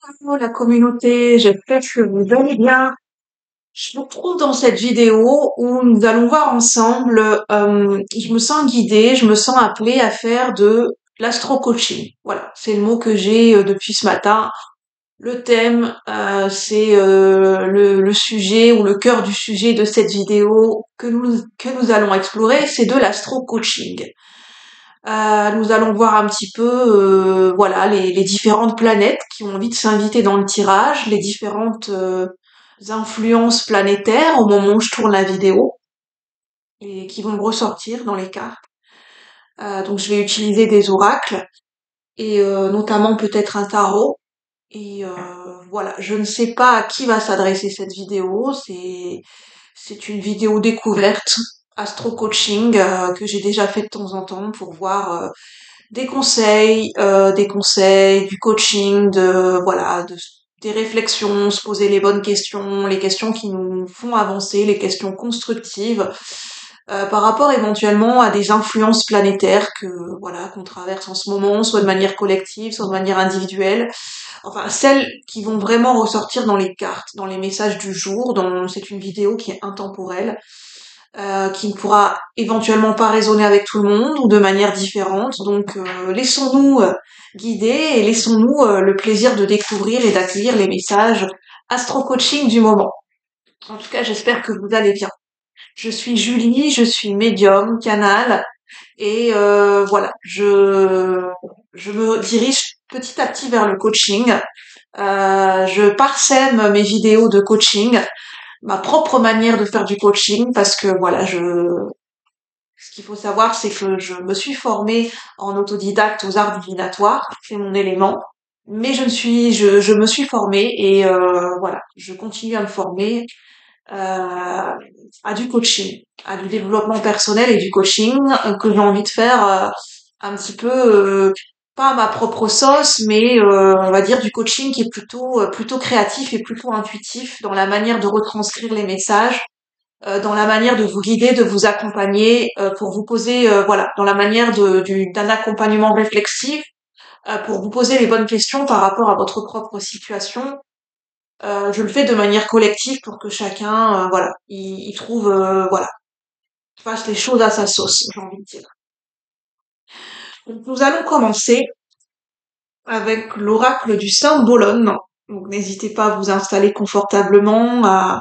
Hello la communauté, j'espère que vous allez bien. Je vous retrouve dans cette vidéo où nous allons voir ensemble, je me sens guidée, je me sens appelée à faire de l'astro-coaching. Voilà, c'est le mot que j'ai depuis ce matin. Le thème, c'est le sujet ou le cœur du sujet de cette vidéo que nous allons explorer, c'est de l'astro-coaching. Nous allons voir un petit peu, voilà, les différentes planètes qui ont envie de s'inviter dans le tirage, les différentes influences planétaires au moment où je tourne la vidéo et qui vont me ressortir dans les cartes. Donc je vais utiliser des oracles et notamment peut-être un tarot. Et voilà, je ne sais pas à qui va s'adresser cette vidéo. C'est une vidéo découverte, astro coaching que j'ai déjà fait de temps en temps pour voir des conseils, du coaching, voilà, des réflexions, se poser les bonnes questions, les questions qui nous font avancer, les questions constructives, par rapport éventuellement à des influences planétaires voilà, qu'on traverse en ce moment, soit de manière collective, soit de manière individuelle. Enfin, celles qui vont vraiment ressortir dans les cartes, dans les messages du jour. C'est une vidéo qui est intemporelle, qui ne pourra éventuellement pas résonner avec tout le monde ou de manière différente. Donc laissons-nous guider et laissons-nous le plaisir de découvrir et d'accueillir les messages astro-coaching du moment. En tout cas, j'espère que vous allez bien. Je suis Julie, je suis médium, canal, et voilà, je me dirige petit à petit vers le coaching. Je parsème mes vidéos de coaching, ma propre manière de faire du coaching, parce que voilà, ce qu'il faut savoir, c'est que je me suis formée en autodidacte aux arts divinatoires, c'est mon élément. Mais je me suis formée et voilà, je continue à me former à du coaching, à du développement personnel et du coaching que j'ai envie de faire un petit peu pas à ma propre sauce, mais on va dire du coaching qui est plutôt créatif et plutôt intuitif dans la manière de retranscrire les messages, dans la manière de vous guider, de vous accompagner, pour vous poser, voilà, dans la manière d'un accompagnement réflexif, pour vous poser les bonnes questions par rapport à votre propre situation. Je le fais de manière collective pour que chacun, voilà, il trouve, voilà, fasse les choses à sa sauce, j'ai envie de dire. Donc, nous allons commencer avec l'oracle du Saint Bologna. Donc n'hésitez pas à vous installer confortablement, à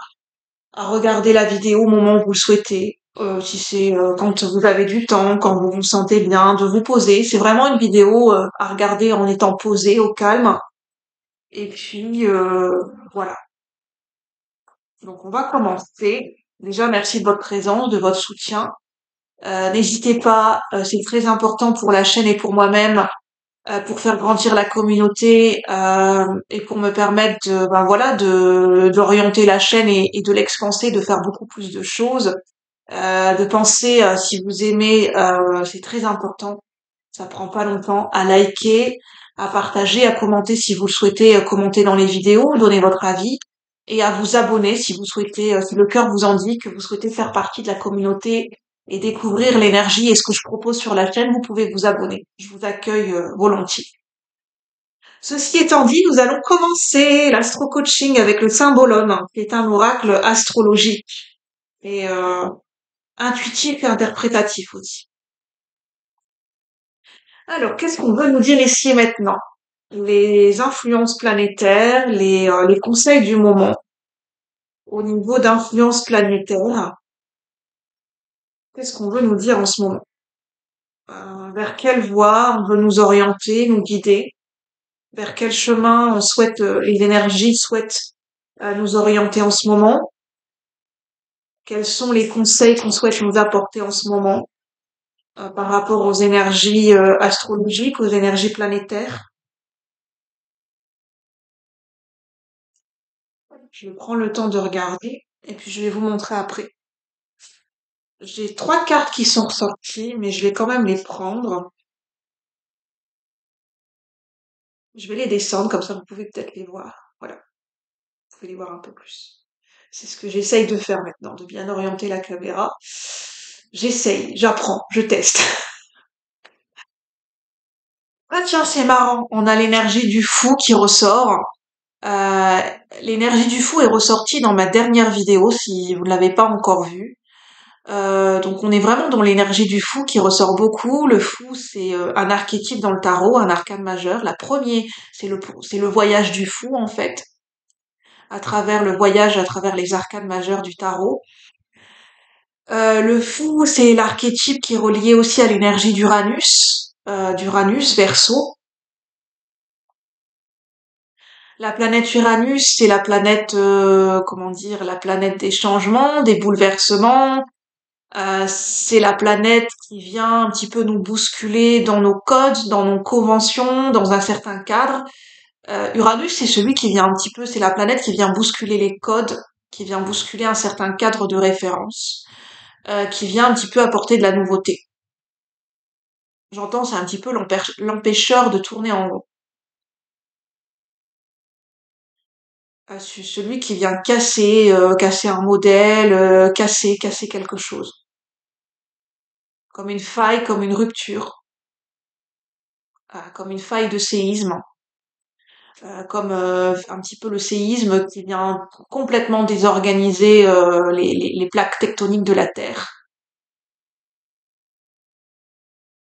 regarder la vidéo au moment où vous le souhaitez. Si c'est quand vous avez du temps, quand vous vous sentez bien, de vous poser. C'est vraiment une vidéo à regarder en étant posé, au calme. Et puis voilà. Donc on va commencer. Déjà, merci de votre présence, de votre soutien. N'hésitez pas, c'est très important pour la chaîne et pour moi-même, pour faire grandir la communauté et pour me permettre ben voilà, d'orienter la chaîne et de l'expanser, de faire beaucoup plus de choses. De penser, si vous aimez, c'est très important, ça prend pas longtemps, à liker, à partager, à commenter si vous le souhaitez, commenter dans les vidéos, donner votre avis, et à vous abonner si vous souhaitez, si le cœur vous en dit que vous souhaitez faire partie de la communauté et découvrir l'énergie et ce que je propose sur la chaîne, vous pouvez vous abonner. Je vous accueille volontiers. Ceci étant dit, nous allons commencer l'astro-coaching avec le symbolone, qui est un oracle astrologique et intuitif et interprétatif aussi. Alors, qu'est-ce qu'on veut nous dire ici et maintenant? Les influences planétaires, les conseils du moment au niveau d'influence planétaire. Qu'est-ce qu'on veut nous dire en ce moment? Vers quelle voie on veut nous orienter, nous guider? Vers quel chemin on souhaite, les énergies souhaitent nous orienter en ce moment? Quels sont les conseils qu'on souhaite nous apporter en ce moment par rapport aux énergies astrologiques, aux énergies planétaires? Je prends le temps de regarder et puis je vais vous montrer après. J'ai 3 cartes qui sont ressorties, mais je vais quand même les prendre. Je vais les descendre, comme ça vous pouvez peut-être les voir. Voilà, vous pouvez les voir un peu plus. C'est ce que j'essaye de faire maintenant, de bien orienter la caméra. J'essaye, j'apprends, je teste. Ah tiens, c'est marrant, on a l'énergie du fou qui ressort. Euh, L'énergie du fou est ressortie dans ma dernière vidéo, si vous ne l'avez pas encore vue. Donc on est vraiment dans l'énergie du fou qui ressort beaucoup. Le fou, c'est un archétype dans le tarot, un arcane majeur. La première, c'est le voyage du fou en fait, à travers le voyage, à travers les arcanes majeures du tarot. Le fou, c'est l'archétype qui est relié aussi à l'énergie d'Uranus, Verseau. La planète Uranus, c'est la planète, comment dire, la planète des changements, des bouleversements. C'est la planète qui vient un petit peu nous bousculer dans nos codes, dans nos conventions, dans un certain cadre. Uranus, c'est celui qui vient un petit peu, c'est la planète qui vient bousculer les codes, qui vient bousculer un certain cadre de référence, qui vient un petit peu apporter de la nouveauté. J'entends, c'est un petit peu l'empêcheur de tourner en rond. Celui qui vient casser un modèle, casser quelque chose. Comme une faille, comme une rupture, comme une faille de séisme, comme un petit peu le séisme qui vient complètement désorganiser les plaques tectoniques de la Terre.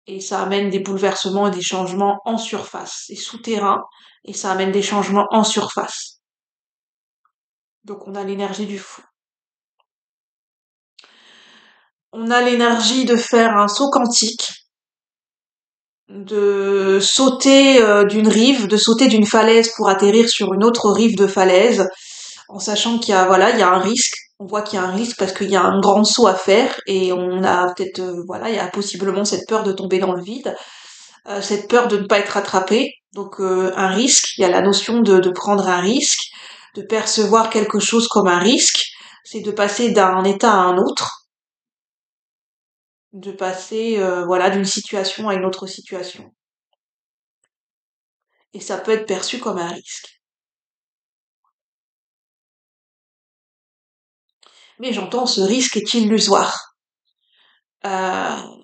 Et ça amène des bouleversements et des changements en surface. C'est souterrain et ça amène des changements en surface. Donc on a l'énergie du fou. On a l'énergie de faire un saut quantique, de sauter d'une rive, de sauter d'une falaise pour atterrir sur une autre rive de falaise, en sachant qu'il y a voilà, il y a un risque. On voit qu'il y a un risque parce qu'il y a un grand saut à faire et on a peut-être voilà, il y a possiblement cette peur de tomber dans le vide, cette peur de ne pas être attrapé. Donc un risque, il y a la notion de prendre un risque, de percevoir quelque chose comme un risque, c'est de passer d'un état à un autre, de passer voilà d'une situation à une autre situation. Et ça peut être perçu comme un risque. Mais j'entends ce risque est illusoire.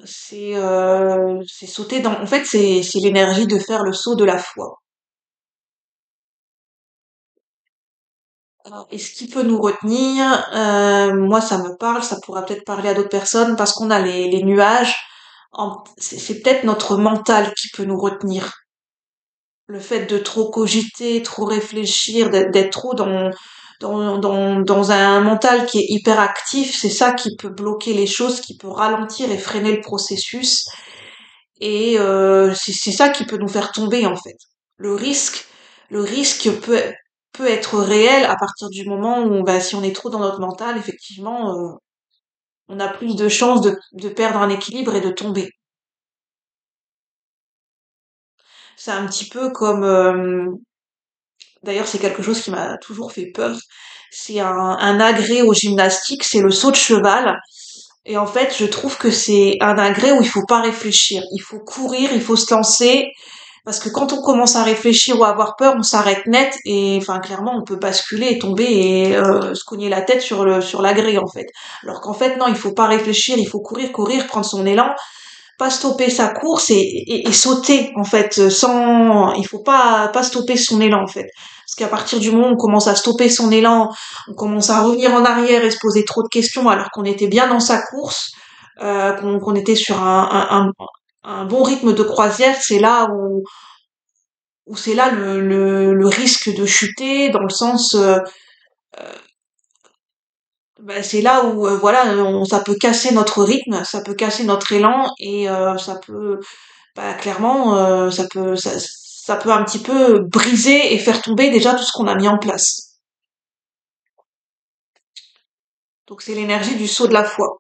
C'est sauter dans. En fait, c'est l'énergie de faire le saut de la foi. Alors, et ce qui peut nous retenir, moi ça me parle, ça pourra peut-être parler à d'autres personnes parce qu'on a les nuages. C'est peut-être notre mental qui peut nous retenir. Le fait de trop cogiter, trop réfléchir, d'être trop dans un mental qui est hyper actif, c'est ça qui peut bloquer les choses, qui peut ralentir et freiner le processus. Et c'est ça qui peut nous faire tomber en fait. Le risque, le risque peut être réel à partir du moment où, bah, si on est trop dans notre mental, effectivement, on a plus de chances de perdre un équilibre et de tomber. C'est un petit peu comme, d'ailleurs, c'est quelque chose qui m'a toujours fait peur. C'est un agrès au gymnastique, c'est le saut de cheval. Et en fait, je trouve que c'est un agrès où il faut pas réfléchir. Il faut courir, il faut se lancer. Parce que quand on commence à réfléchir ou à avoir peur, on s'arrête net et enfin clairement on peut basculer et tomber et se cogner la tête sur la grille en fait. Alors qu'en fait non, il faut pas réfléchir, il faut courir, prendre son élan, pas stopper sa course et sauter en fait sans il faut pas stopper son élan en fait. Parce qu'à partir du moment où on commence à stopper son élan, on commence à revenir en arrière et se poser trop de questions alors qu'on était bien dans sa course, qu'on était sur un bon rythme de croisière, c'est là où c'est là le risque de chuter dans le sens bah, c'est là où voilà ça peut casser notre rythme, ça peut casser notre élan et ça peut bah, clairement ça peut un petit peu briser et faire tomber déjà tout ce qu'on a mis en place. Donc c'est l'énergie du saut de la foi.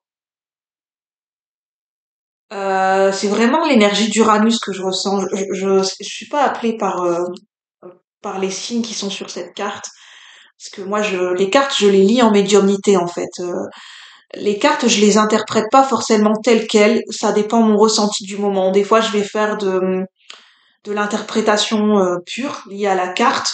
C'est vraiment l'énergie d'Uranus que je ressens. Je suis pas appelée par les signes qui sont sur cette carte parce que moi les cartes je les lis en médiumnité en fait. Les cartes, je les interprète pas forcément telles quelles, ça dépend de mon ressenti du moment. Des fois, je vais faire de l'interprétation pure liée à la carte,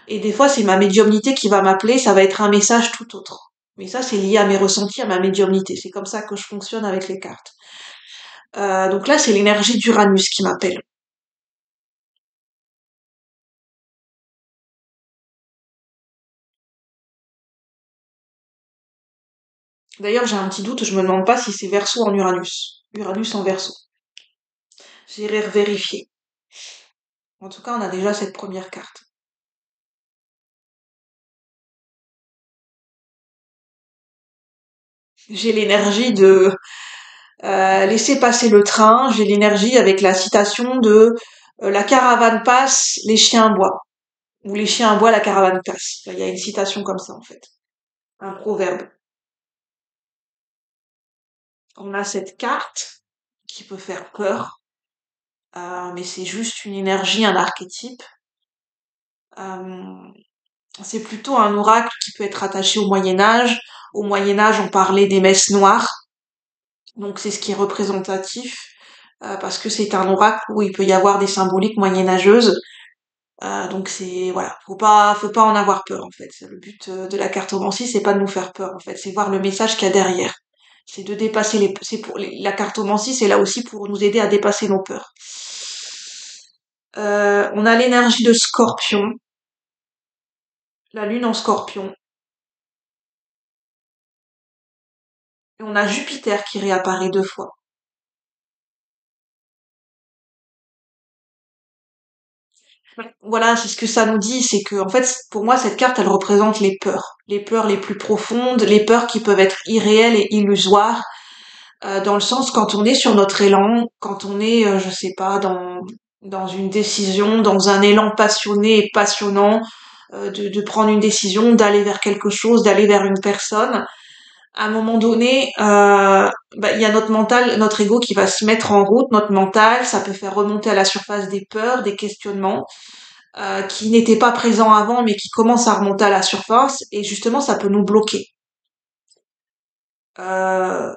et des fois, c'est ma médiumnité qui va m'appeler, ça va être un message tout autre. Mais ça, c'est lié à mes ressentis, à ma médiumnité. C'est comme ça que je fonctionne avec les cartes. Donc là, c'est l'énergie d'Uranus qui m'appelle. D'ailleurs, j'ai un petit doute, je me demande pas si c'est Verseau en Uranus. Uranus en Verseau. J'irai vérifier. En tout cas, on a déjà cette première carte. J'ai l'énergie de laisser passer le train. J'ai l'énergie avec la citation de la caravane passe, les chiens aboient. Ou les chiens aboient, la caravane passe. Il y a une citation comme ça, en fait. Un proverbe. On a cette carte qui peut faire peur, mais c'est juste une énergie, un archétype. Euh, c'est plutôt un oracle qui peut être attaché au Moyen Âge. Au Moyen Âge, on parlait des messes noires, donc c'est ce qui est représentatif, parce que c'est un oracle où il peut y avoir des symboliques moyenâgeuses. Donc c'est voilà, faut pas en avoir peur en fait. C'est le but de la cartomancie, c'est pas de nous faire peur en fait, c'est voir le message qu'il y a derrière. C'est de dépasser c'est pour la cartomancie, c'est là aussi pour nous aider à dépasser nos peurs. On a l'énergie de Scorpion, la lune en Scorpion, et on a Jupiter qui réapparaît 2 fois. Voilà, c'est ce que ça nous dit, c'est que en fait, pour moi, cette carte, elle représente les peurs les plus profondes, les peurs qui peuvent être irréelles et illusoires, dans le sens quand on est sur notre élan, quand on est, je sais pas, dans une décision, dans un élan passionné et passionnant, de prendre une décision, d'aller vers quelque chose, d'aller vers une personne. À un moment donné, il y a notre mental, notre ego qui va se mettre en route, notre mental, ça peut faire remonter à la surface des peurs, des questionnements qui n'étaient pas présents avant, mais qui commencent à remonter à la surface, et justement, ça peut nous bloquer. Euh,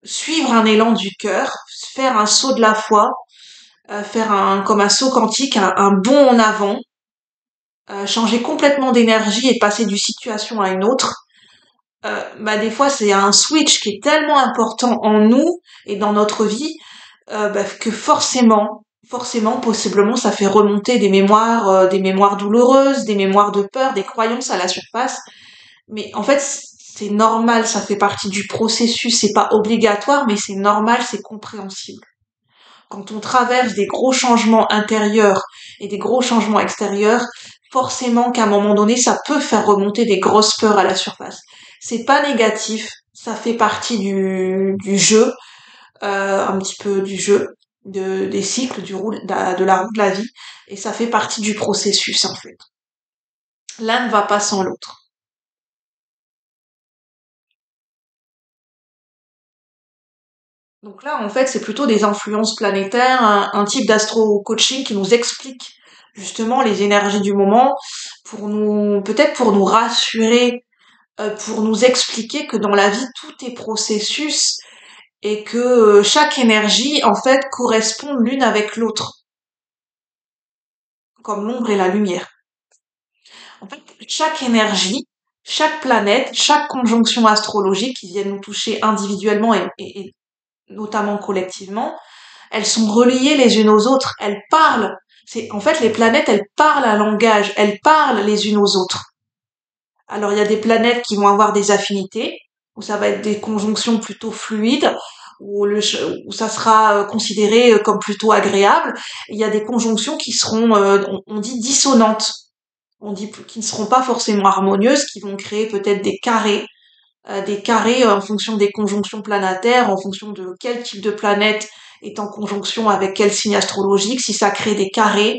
suivre un élan du cœur, faire un saut de la foi, faire comme un saut quantique, un bond en avant, changer complètement d'énergie et passer d'une situation à une autre. Des fois c'est un switch qui est tellement important en nous et dans notre vie que forcément, possiblement, ça fait remonter des mémoires douloureuses, des mémoires de peur, des croyances à la surface. Mais en fait, c'est normal, ça fait partie du processus, c'est pas obligatoire, mais c'est normal, c'est compréhensible. Quand on traverse des gros changements intérieurs et des gros changements extérieurs, forcément qu'à un moment donné, ça peut faire remonter des grosses peurs à la surface. C'est pas négatif, ça fait partie du jeu, un petit peu du jeu, des cycles, de la roue de la vie, et ça fait partie du processus en fait. L'un ne va pas sans l'autre. Donc là, en fait, c'est plutôt des influences planétaires, un type d'astro-coaching qui nous explique justement les énergies du moment pour nous, peut-être pour nous rassurer, pour nous expliquer que dans la vie, tout est processus et que chaque énergie, en fait, correspond l'une avec l'autre, comme l'ombre et la lumière. En fait, chaque énergie, chaque planète, chaque conjonction astrologique qui viennent nous toucher individuellement et notamment collectivement, elles sont reliées les unes aux autres, elles parlent. En fait, les planètes, elles parlent un langage, elles parlent les unes aux autres. Alors, il y a des planètes qui vont avoir des affinités, où ça va être des conjonctions plutôt fluides, où ça sera considéré comme plutôt agréable. Il y a des conjonctions qui seront, on dit dissonantes. On dit qui ne seront pas forcément harmonieuses, qui vont créer peut-être des carrés en fonction des conjonctions planétaires, en fonction de quel type de planète est en conjonction avec quel signe astrologique, si ça crée des carrés.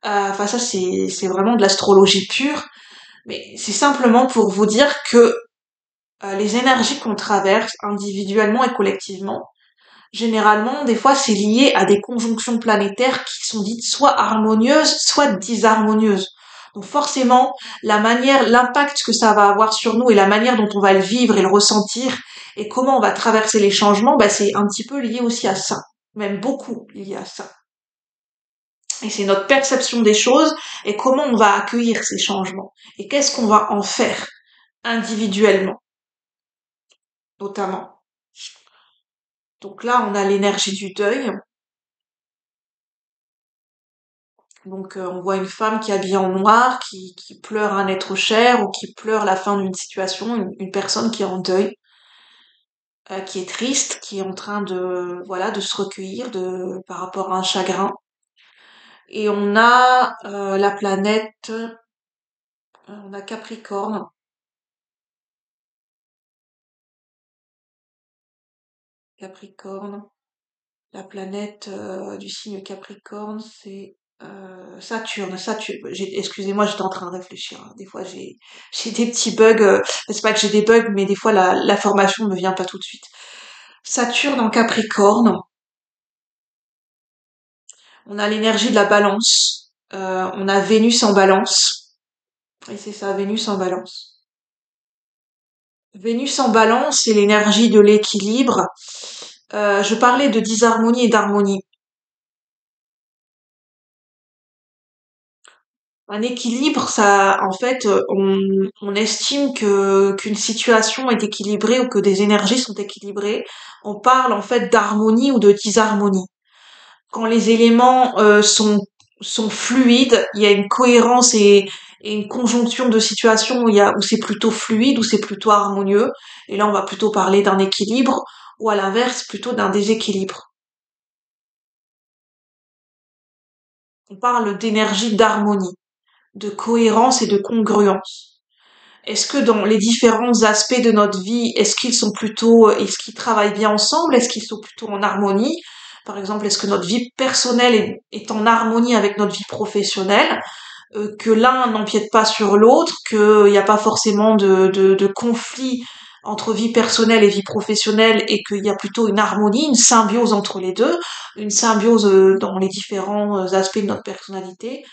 Enfin ça c'est vraiment de l'astrologie pure, mais c'est simplement pour vous dire que les énergies qu'on traverse individuellement et collectivement, généralement des fois c'est lié à des conjonctions planétaires qui sont dites soit harmonieuses, soit disharmonieuses. Donc forcément, l'impact que ça va avoir sur nous et la manière dont on va le vivre et le ressentir et comment on va traverser les changements, c'est un petit peu lié aussi à ça. Même beaucoup lié à ça. Et c'est notre perception des choses et comment on va accueillir ces changements. Et qu'est-ce qu'on va en faire individuellement, notamment. Donc là, on a l'énergie du deuil. Donc on voit une femme qui est habillée en noir, qui pleure un être cher ou qui pleure la fin d'une situation, une personne qui est en deuil. qui est triste, qui est en train de, voilà, de se recueillir par rapport à un chagrin. Et on a la planète, on a Capricorne. Capricorne. La planète du signe Capricorne, c'est Saturne. Saturne. Excusez-moi, j'étais en train de réfléchir, hein. Des fois, j'ai des petits bugs. C'est pas que j'ai des bugs, mais des fois, la formation ne me vient pas tout de suite. Saturne en Capricorne. On a l'énergie de la Balance. On a Vénus en Balance. Et c'est ça, Vénus en Balance. Vénus en Balance, c'est l'énergie de l'équilibre. Je parlais de disharmonie et d'harmonie. Un équilibre, ça, en fait, on estime que qu'une situation est équilibrée ou que des énergies sont équilibrées. On parle en fait d'harmonie ou de disharmonie. Quand les éléments sont fluides, il y a une cohérence et une conjonction de situations où c'est plutôt fluide, où c'est plutôt harmonieux. Et là, on va plutôt parler d'un équilibre ou à l'inverse plutôt d'un déséquilibre. On parle d'énergie d'harmonie, de cohérence et de congruence. Est-ce que dans les différents aspects de notre vie, est-ce qu'ils travaillent bien ensemble? Est-ce qu'ils sont plutôt en harmonie? Par exemple, est-ce que notre vie personnelle est en harmonie avec notre vie professionnelle? Que l'un n'empiète pas sur l'autre, qu'il n'y a pas forcément de conflit entre vie personnelle et vie professionnelle et qu'il y a plutôt une harmonie, une symbiose entre les deux, une symbiose dans les différents aspects de notre personnalité.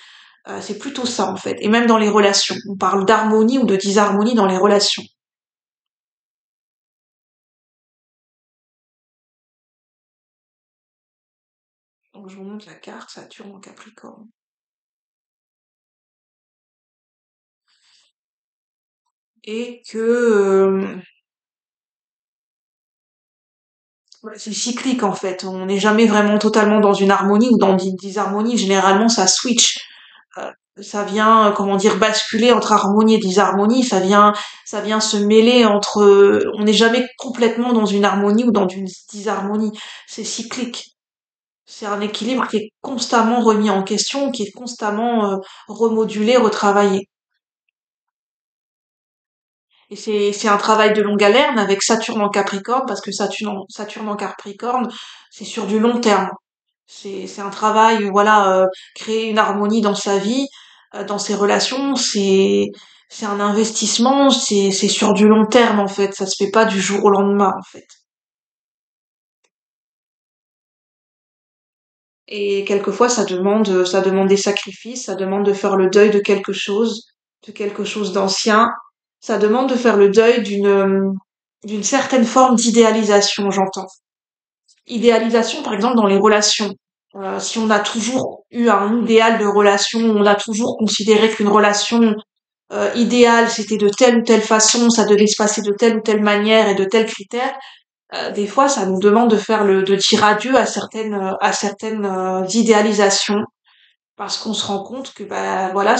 C'est plutôt ça en fait. Et même dans les relations. On parle d'harmonie ou de disharmonie dans les relations. Donc je vous montre la carte Saturne en Capricorne. Et que c'est cyclique en fait. On n'est jamais vraiment totalement dans une harmonie ou dans une disharmonie. Généralement ça switch. Euh, Ça vient, comment dire, basculer entre harmonie et disharmonie. Ça vient se mêler entre. On n'est jamais complètement dans une harmonie ou dans une disharmonie. C'est cyclique. C'est un équilibre qui est constamment remis en question, qui est constamment remodulé, retravaillé. Et c'est un travail de longue haleine avec Saturne en Capricorne, parce que Saturne en Capricorne, c'est sur du long terme. C'est un travail, voilà, créer une harmonie dans sa vie, dans ses relations, c'est un investissement, c'est sur du long terme en fait. Ça se fait pas du jour au lendemain en fait. Et quelquefois, ça demande des sacrifices, ça demande de faire le deuil de quelque chose d'ancien. Ça demande de faire le deuil d'une certaine forme d'idéalisation, j'entends. Idéalisation, par exemple, dans les relations. Si on a toujours eu un idéal de relation, on a toujours considéré qu'une relation idéale, c'était de telle ou telle façon, ça devait se passer de telle ou telle manière et de tels critères. Des fois, ça nous demande de dire adieu à certaines idéalisations, parce qu'on se rend compte que, bah, voilà,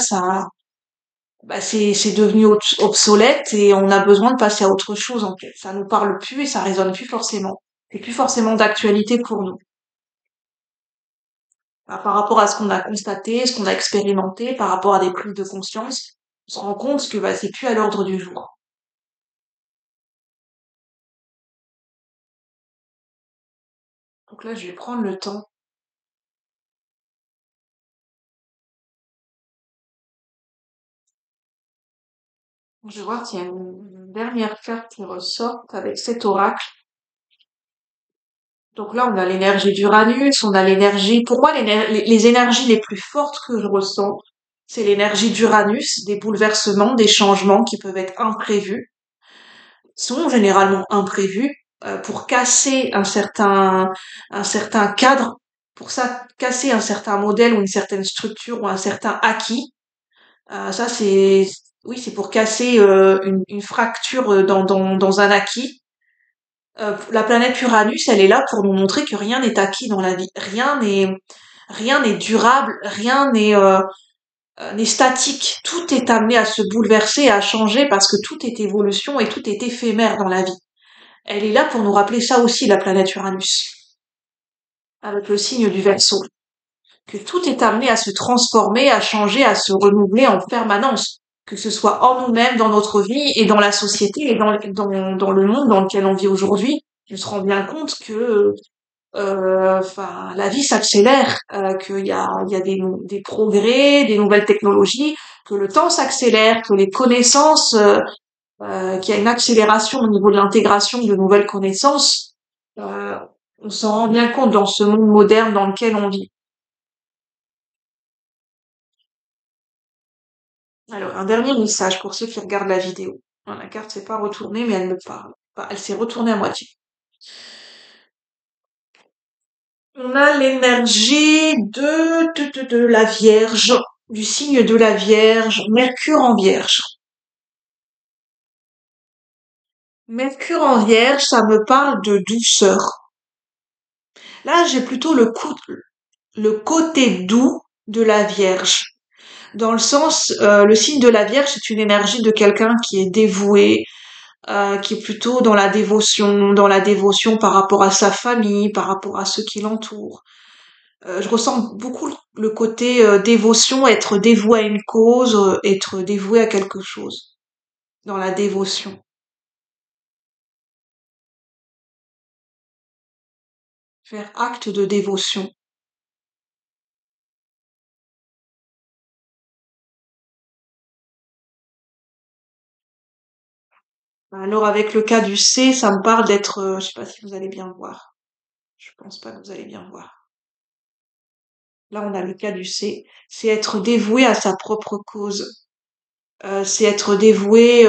c'est devenu obsolète et on a besoin de passer à autre chose, en fait. Ça nous parle plus et ça résonne plus forcément. C'est plus forcément d'actualité pour nous. Par rapport à ce qu'on a constaté, ce qu'on a expérimenté, par rapport à des prises de conscience, on se rend compte que, bah, c'est plus à l'ordre du jour. Donc là, je vais prendre le temps. Je vais voir s'il y a une dernière carte qui ressort avec cet oracle. Donc là, on a l'énergie d'Uranus, on a l'énergie. Pourquoi les énergies les plus fortes que je ressens, c'est l'énergie d'Uranus, des bouleversements, des changements qui peuvent être imprévus, sont généralement imprévus pour casser un certain cadre, pour ça casser un certain modèle ou une certaine structure ou un certain acquis. Ça, oui, c'est pour casser une fracture dans un acquis. La planète Uranus, elle est là pour nous montrer que rien n'est acquis dans la vie. Rien n'est durable, rien n'est statique. Tout est amené à se bouleverser, à changer parce que tout est évolution et tout est éphémère dans la vie. elle est là pour nous rappeler ça aussi, la planète Uranus, avec le signe du Verseau, que tout est amené à se transformer, à changer, à se renouveler en permanence, que ce soit en nous-mêmes, dans notre vie et dans la société et dans le monde dans lequel on vit aujourd'hui. Je me rends bien compte que enfin, la vie s'accélère, qu'il y a des progrès, des nouvelles technologies, que le temps s'accélère, que les connaissances, qu'il y a une accélération au niveau de l'intégration de nouvelles connaissances. Euh, on s'en rend bien compte dans ce monde moderne dans lequel on vit. Alors, un dernier message pour ceux qui regardent la vidéo. La carte s'est pas retournée, mais elle me parle. Enfin, elle s'est retournée à moitié. On a l'énergie de la Vierge, du signe de la Vierge, Mercure en Vierge. Mercure en Vierge, ça me parle de douceur. Là, j'ai plutôt le côté doux de la Vierge. Dans le sens, le signe de la Vierge, c'est une énergie de quelqu'un qui est dévoué, qui est plutôt dans la dévotion par rapport à sa famille, par rapport à ceux qui l'entourent. Je ressens beaucoup le côté dévotion, être dévoué à une cause, être dévoué à quelque chose, dans la dévotion. Faire acte de dévotion. Alors avec le cas du C, ça me parle d'être, je sais pas si vous allez bien voir. Je pense pas que vous allez bien voir. Là, on a le cas du C. C'est être dévoué à sa propre cause. C'est être dévoué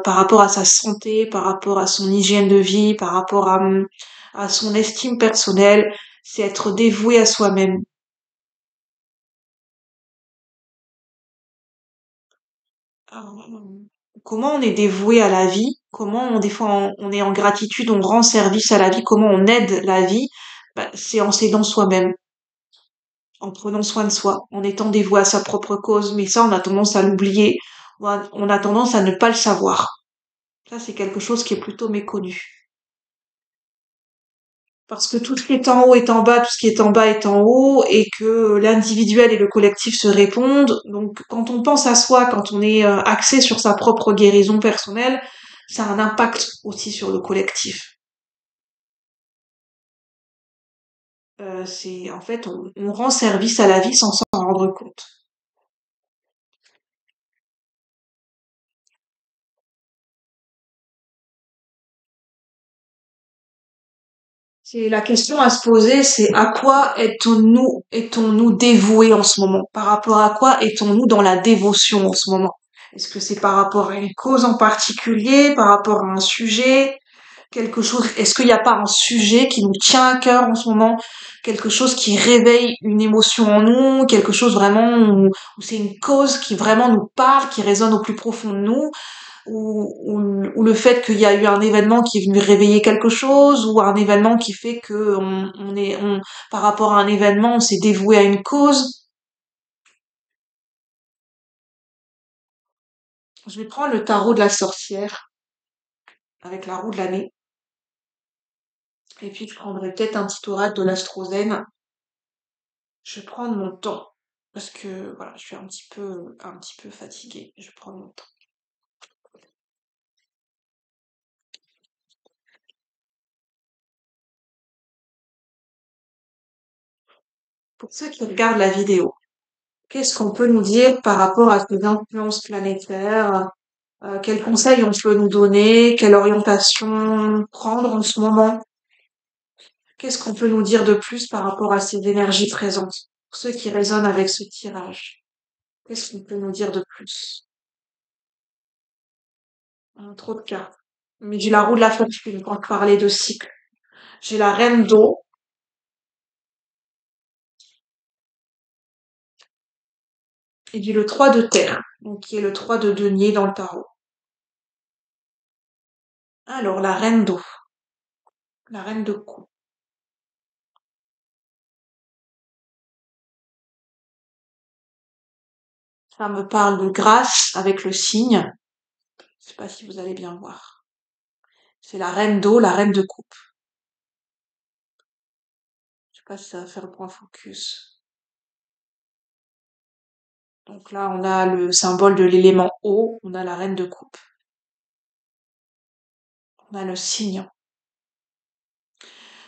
par rapport à sa santé, par rapport à son hygiène de vie, par rapport à son estime personnelle. C'est être dévoué à soi-même. Comment on est dévoué à la vie, des fois on est en gratitude, on rend service à la vie, comment on aide la vie, bah, c'est en s'aidant soi-même, en prenant soin de soi, en étant dévoué à sa propre cause. Mais ça, on a tendance à l'oublier, on a tendance à ne pas le savoir. Ça, c'est quelque chose qui est plutôt méconnu. Parce que tout ce qui est en haut est en bas, tout ce qui est en bas est en haut, et que l'individuel et le collectif se répondent. Donc, quand on pense à soi, quand on est axé sur sa propre guérison personnelle, ça a un impact aussi sur le collectif. C'est en fait, on rend service à la vie sans s'en rendre compte. C'est la question à se poser, c'est à quoi est-on-nous dévoués en ce moment? Par rapport à quoi est-on-nous dans la dévotion en ce moment? Est-ce que c'est par rapport à une cause en particulier, par rapport à un sujet, quelque chose? Est-ce qu'il n'y a pas un sujet qui nous tient à cœur en ce moment? Quelque chose qui réveille une émotion en nous, quelque chose vraiment où c'est une cause qui vraiment nous parle, qui résonne au plus profond de nous? Ou le fait qu'il y a eu un événement qui est venu réveiller quelque chose, ou un événement qui fait que par rapport à un événement, on s'est dévoué à une cause. Je vais prendre le tarot de la sorcière avec la roue de l'année, et puis je prendrai peut-être un petit oracle de l'astrozène. Je vais prendre mon temps parce que voilà, je suis un petit peu fatiguée. Je vais prendre mon temps. Pour ceux qui regardent la vidéo, qu'est-ce qu'on peut nous dire par rapport à ces influences planétaires? Quels conseils on peut nous donner? Quelle orientation prendre en ce moment? Qu'est-ce qu'on peut nous dire de plus par rapport à ces énergies présentes? Pour ceux qui résonnent avec ce tirage, qu'est-ce qu'on peut nous dire de plus? Trop de cartes. Mais j'ai la roue de la fortune pour parler de cycle. J'ai la reine d'eau et j'ai le 3 de terre, donc qui est le 3 de denier dans le tarot. Alors, la reine d'eau, la reine de coupe. Ça me parle de grâce avec le cygne. Je sais pas si vous allez bien voir. C'est la reine d'eau, la reine de coupe. Je sais pas si ça va faire le point focus. Donc là, on a le symbole de l'élément eau, on a la reine de coupe, on a le cygne.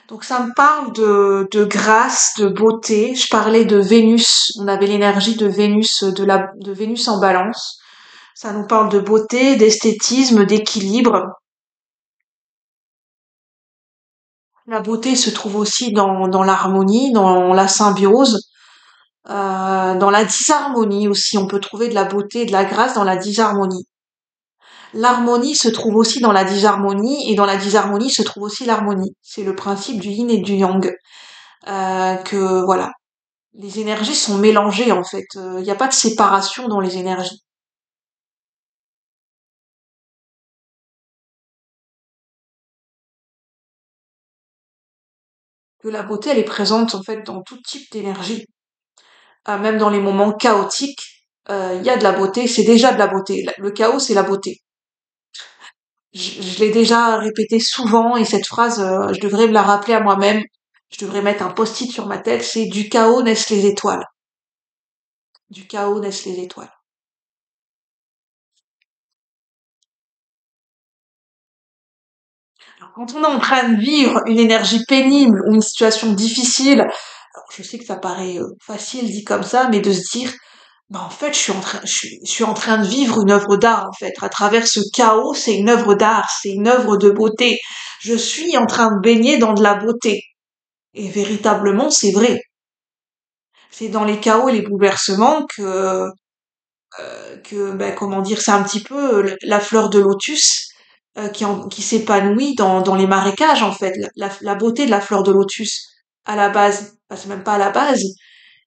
Donc ça me parle de grâce, de beauté. Je parlais de Vénus. On avait l'énergie de Vénus, de Vénus en balance. Ça nous parle de beauté, d'esthétisme, d'équilibre. La beauté se trouve aussi dans l'harmonie, dans la symbiose, dans la disharmonie aussi. On peut trouver de la beauté et de la grâce dans la disharmonie. L'harmonie se trouve aussi dans la disharmonie et dans la disharmonie se trouve aussi l'harmonie. C'est le principe du yin et du yang. Que voilà, les énergies sont mélangées en fait. Il n'y a pas de séparation dans les énergies. Que la beauté, elle est présente en fait dans tout type d'énergie. Même dans les moments chaotiques, il y a de la beauté. C'est déjà de la beauté. Le chaos, c'est la beauté. Je l'ai déjà répété souvent et cette phrase, je devrais me la rappeler à moi-même. Je devrais mettre un post-it sur ma tête. C'est du chaos naissent les étoiles. Du chaos naissent les étoiles. Alors, quand on est en train de vivre une énergie pénible ou une situation difficile, alors je sais que ça paraît facile dit comme ça, mais de se dire, bah en fait, je suis en train de vivre une œuvre d'art en fait. À travers ce chaos, c'est une œuvre d'art, c'est une œuvre de beauté. Je suis en train de baigner dans de la beauté. Et véritablement, c'est vrai. C'est dans les chaos et les bouleversements que ben, comment dire, c'est un petit peu la fleur de lotus qui s'épanouit dans les marécages en fait. La beauté de la fleur de lotus à la base, enfin, c'est même pas à la base,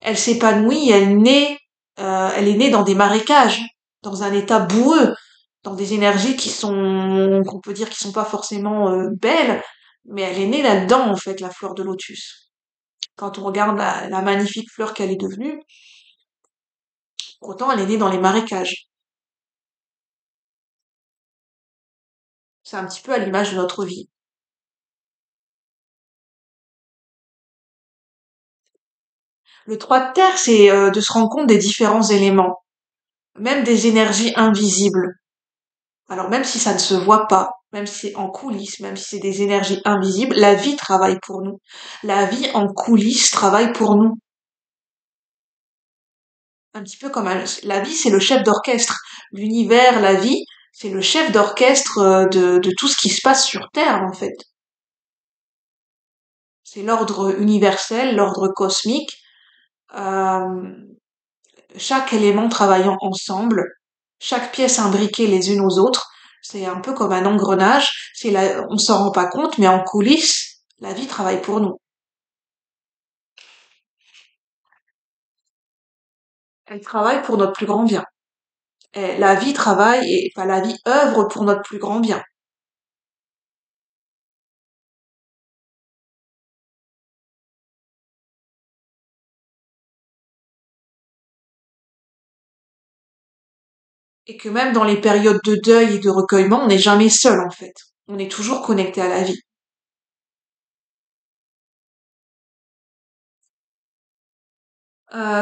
elle s'épanouit, elle est née dans des marécages, dans un état boueux, dans des énergies qui sont, qu'on peut dire qui sont pas forcément belles, mais elle est née là-dedans en fait, la fleur de lotus. Quand on regarde la magnifique fleur qu'elle est devenue, pourtant elle est née dans les marécages. C'est un petit peu à l'image de notre vie. Le 3 de terre, c'est de se rendre compte des différents éléments, même des énergies invisibles. Alors même si ça ne se voit pas, même si c'est en coulisses, même si c'est des énergies invisibles, la vie travaille pour nous. La vie en coulisses travaille pour nous. Un petit peu comme la vie, c'est le chef d'orchestre. L'univers, la vie, c'est le chef d'orchestre de tout ce qui se passe sur Terre, en fait. C'est l'ordre universel, l'ordre cosmique. Euh, Chaque élément travaillant ensemble, chaque pièce imbriquée les unes aux autres. C'est un peu comme un engrenage. On s'en rend pas compte, mais en coulisses, la vie travaille pour nous. Elle travaille pour notre plus grand bien. Et la vie travaille et enfin, la vie œuvre pour notre plus grand bien. Et que même dans les périodes de deuil et de recueillement, on n'est jamais seul en fait. On est toujours connecté à la vie.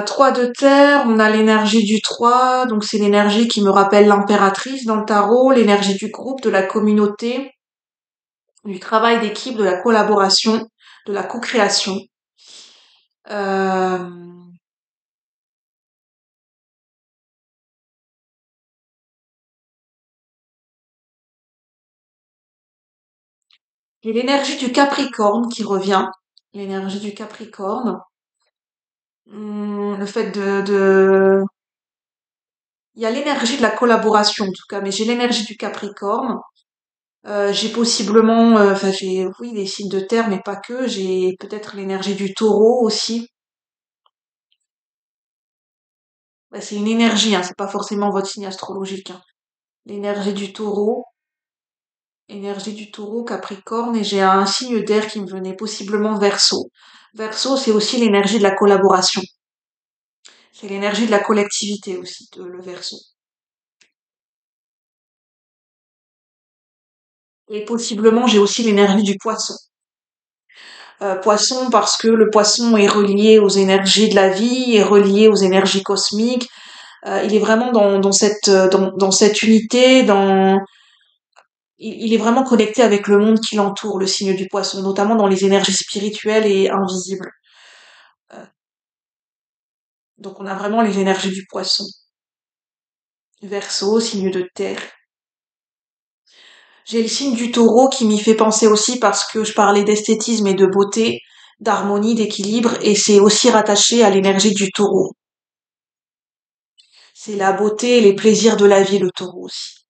3 de terre, on a l'énergie du 3, donc c'est l'énergie qui me rappelle l'impératrice dans le tarot, l'énergie du groupe, de la communauté, du travail d'équipe, de la collaboration, de la co-création. Euh, et l'énergie du Capricorne qui revient. L'énergie du Capricorne. Le fait il y a l'énergie de la collaboration en tout cas, mais j'ai l'énergie du Capricorne. J'ai possiblement, enfin j'ai, oui, des signes de terre, mais pas que. J'ai peut-être l'énergie du Taureau aussi. Bah, c'est une énergie, hein, c'est pas forcément votre signe astrologique, hein. L'énergie du Taureau, énergie du Taureau, Capricorne, et j'ai un signe d'air qui me venait possiblement Verseau. Verseau, c'est aussi l'énergie de la collaboration. C'est l'énergie de la collectivité aussi, le Verseau. Et possiblement, j'ai aussi l'énergie du poisson. Poisson parce que le poisson est relié aux énergies de la vie, est relié aux énergies cosmiques. Il est vraiment dans cette unité, il est vraiment connecté avec le monde qui l'entoure, le signe du poisson, notamment dans les énergies spirituelles et invisibles. Euh, donc on a vraiment les énergies du poisson. Verseau, signe de terre. J'ai le signe du taureau qui m'y fait penser aussi parce que je parlais d'esthétisme et de beauté, d'harmonie, d'équilibre, et c'est aussi rattaché à l'énergie du taureau. C'est la beauté et les plaisirs de la vie, le taureau aussi.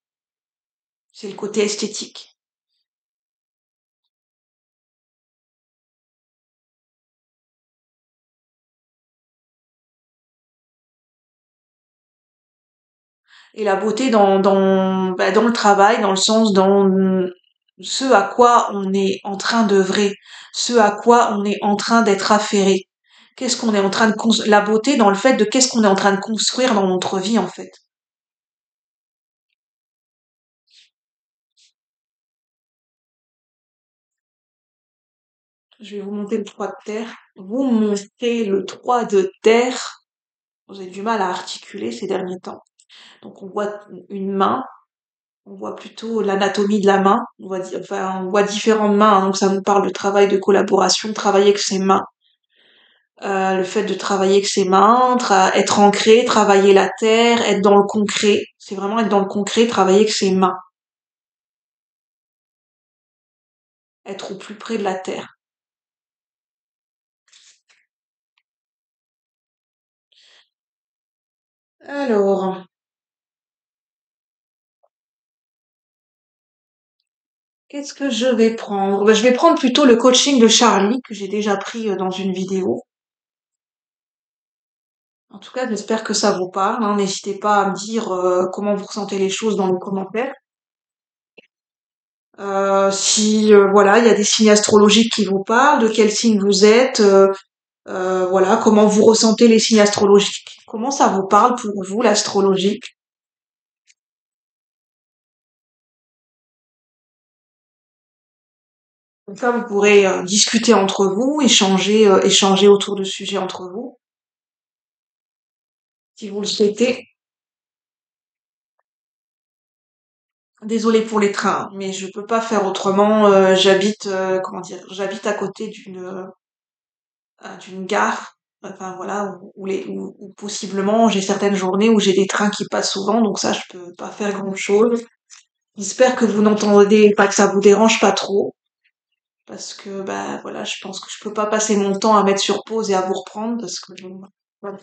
C'est le côté esthétique. Et la beauté dans le travail, dans le sens dans ce à quoi on est en train d'œuvrer, ce à quoi on est en train d'être affairé. Qu'est-ce qu'on est en train de la beauté dans le fait de qu'est-ce qu'on est en train de construire dans notre vie en fait. Je vais vous monter le 3 de terre. Vous montez le 3 de terre. J'ai du mal à articuler ces derniers temps. Donc on voit une main, on voit plutôt l'anatomie de la main, enfin on voit différentes mains, hein, donc ça nous parle de travail de collaboration, travailler avec ses mains. Le fait de travailler avec ses mains, être ancré, travailler la terre, être dans le concret. C'est vraiment être dans le concret, travailler avec ses mains, être au plus près de la terre. Alors, qu'est-ce que je vais prendre? Ben, je vais prendre plutôt le coaching de Charlie que j'ai déjà pris dans une vidéo. En tout cas, j'espère que ça vous parle, hein. N'hésitez pas à me dire comment vous ressentez les choses dans les commentaires. Si voilà, il y a des signes astrologiques qui vous parlent, de quel signe vous êtes, voilà, comment vous ressentez les signes astrologiques. Comment ça vous parle pour vous, l'astrologie? Comme ça, vous pourrez discuter entre vous, échanger autour de sujets entre vous, si vous le souhaitez. Désolée pour les trains, mais je peux pas faire autrement. J'habite, comment dire, j'habite à côté d'une gare. Enfin voilà, où possiblement j'ai certaines journées où j'ai des trains qui passent souvent, donc ça je peux pas faire grand-chose. J'espère que vous n'entendez pas, que ça vous dérange pas trop, parce que bah voilà, je pense que je peux pas passer mon temps à mettre sur pause et à vous reprendre parce que bon, voilà,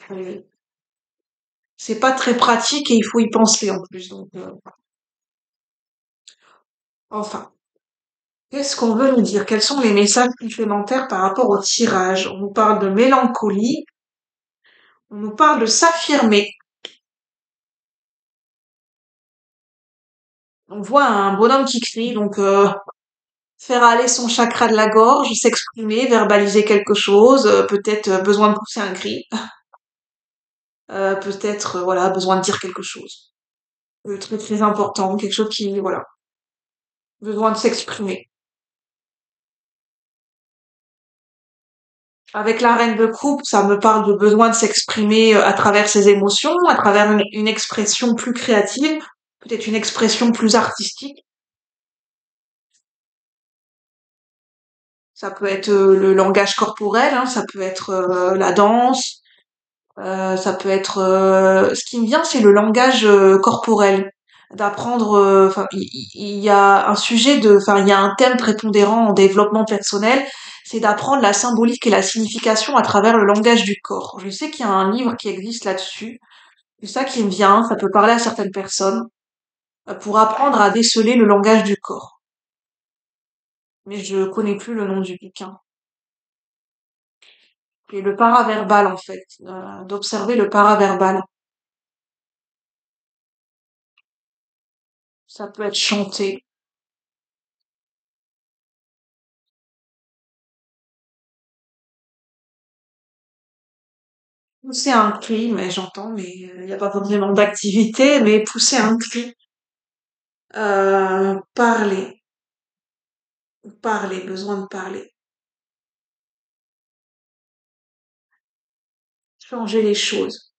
c'est pas très pratique et il faut y penser en plus. Donc enfin, qu'est-ce qu'on veut nous dire? Quels sont les messages supplémentaires par rapport au tirage? On nous parle de mélancolie, on nous parle de s'affirmer. On voit un bonhomme qui crie, donc faire aller son chakra de la gorge, s'exprimer, verbaliser quelque chose, peut-être besoin de pousser un cri, peut-être voilà besoin de dire quelque chose. Très très important, quelque chose qui voilà besoin de s'exprimer. Avec la reine de coupe, ça me parle de besoin de s'exprimer à travers ses émotions, à travers une expression plus créative, peut-être une expression plus artistique. Ça peut être le langage corporel, hein, ça peut être la danse, ça peut être. Ce qui me vient, c'est le langage corporel. D'apprendre. Enfin, il y a un sujet de. Enfin, il y a un thème prépondérant en développement personnel, c'est d'apprendre la symbolique et la signification à travers le langage du corps. Je sais qu'il y a un livre qui existe là-dessus. C'est ça qui me vient. Ça peut parler à certaines personnes pour apprendre à déceler le langage du corps. Mais je connais plus le nom du bouquin. Et le paraverbal en fait, d'observer le paraverbal. Ça peut être chanté. Pousser un cri, mais j'entends, mais il n'y a pas vraiment d'activité, mais pousser un cri, parler. Parler, besoin de parler. Changer les choses.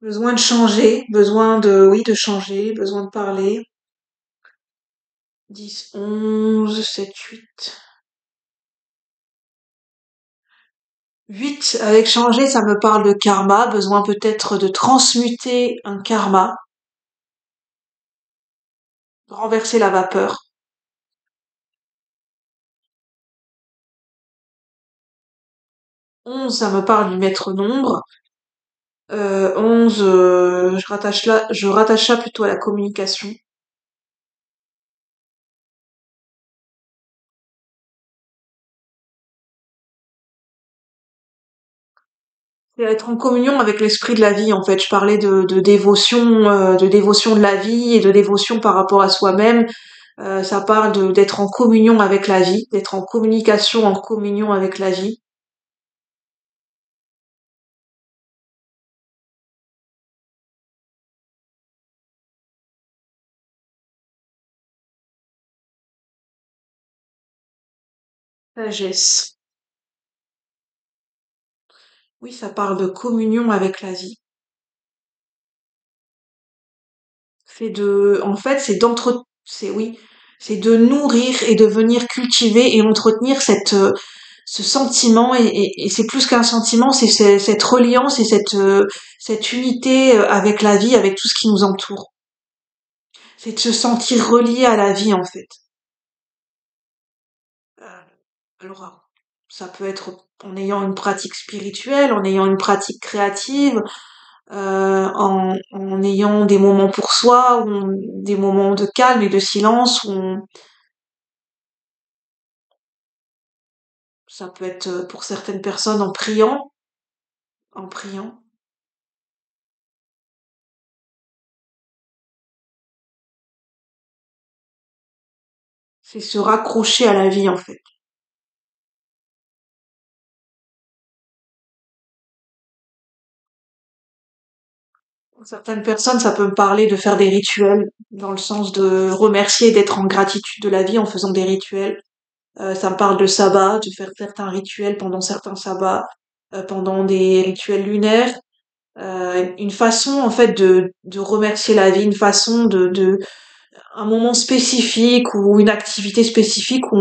Besoin de changer, besoin de, oui, de changer, besoin de parler. 10, 11, 7, 8. 8, avec changer, ça me parle de karma, besoin peut-être de transmuter un karma, de renverser la vapeur. 11, ça me parle du maître nombre. 11, je rattache ça plutôt à la communication. C'est être en communion avec l'esprit de la vie, en fait. Je parlais de dévotion de la vie et de dévotion par rapport à soi-même. Ça parle d'être en communion avec la vie, d'être en communication, en communion avec la vie. Sagesse. Oui, ça parle de communion avec la vie. En fait, c'est de nourrir et de venir cultiver et entretenir ce sentiment et c'est plus qu'un sentiment, cette reliance et cette unité avec la vie, avec tout ce qui nous entoure. C'est de se sentir relié à la vie, en fait. Euh, alors, ça peut être en ayant une pratique spirituelle, en ayant une pratique créative, en ayant des moments pour soi, des moments de calme et de silence, ça peut être pour certaines personnes en priant. C'est se raccrocher à la vie, en fait. Pour certaines personnes, ça peut me parler de faire des rituels, dans le sens de remercier, d'être en gratitude de la vie en faisant des rituels. Ça me parle de sabbat, de faire certains rituels pendant certains sabbats, pendant des rituels lunaires. Une façon en fait de remercier la vie, une façon de un moment spécifique ou une activité spécifique où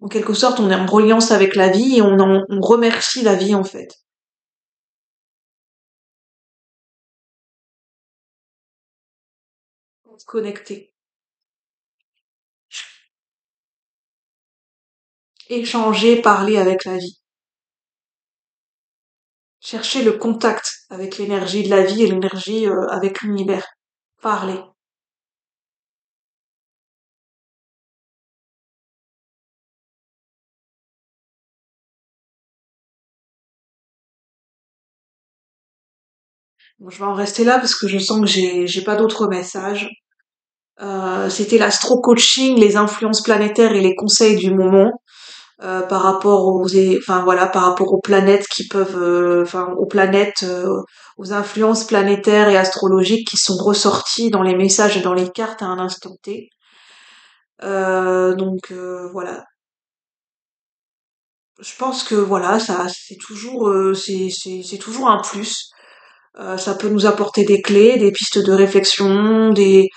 en quelque sorte on est en reliance avec la vie et on remercie la vie en fait. Se connecter, échanger, parler avec la vie, chercher le contact avec l'énergie de la vie et l'énergie avec l'univers, parler. Bon, je vais en rester là parce que je sens que j'ai pas d'autres messages. C'était l'astro coaching, les influences planétaires et les conseils du moment. Par rapport enfin voilà, par rapport aux planètes qui peuvent, enfin aux planètes, aux influences planétaires et astrologiques qui sont ressorties dans les messages et dans les cartes à un instant T. Voilà. Je pense que voilà, ça c'est toujours, c'est toujours un plus. Ça peut nous apporter des clés, des pistes de réflexion, des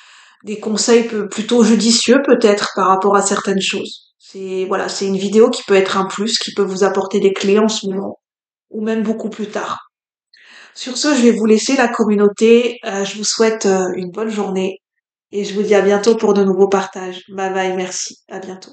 conseils plutôt judicieux peut-être par rapport à certaines choses. C'est voilà, c'est une vidéo qui peut être un plus, qui peut vous apporter des clés en ce moment ou même beaucoup plus tard. Sur ce, je vais vous laisser la communauté. Je vous souhaite une bonne journée et je vous dis à bientôt pour de nouveaux partages. Bye bye, merci. À bientôt.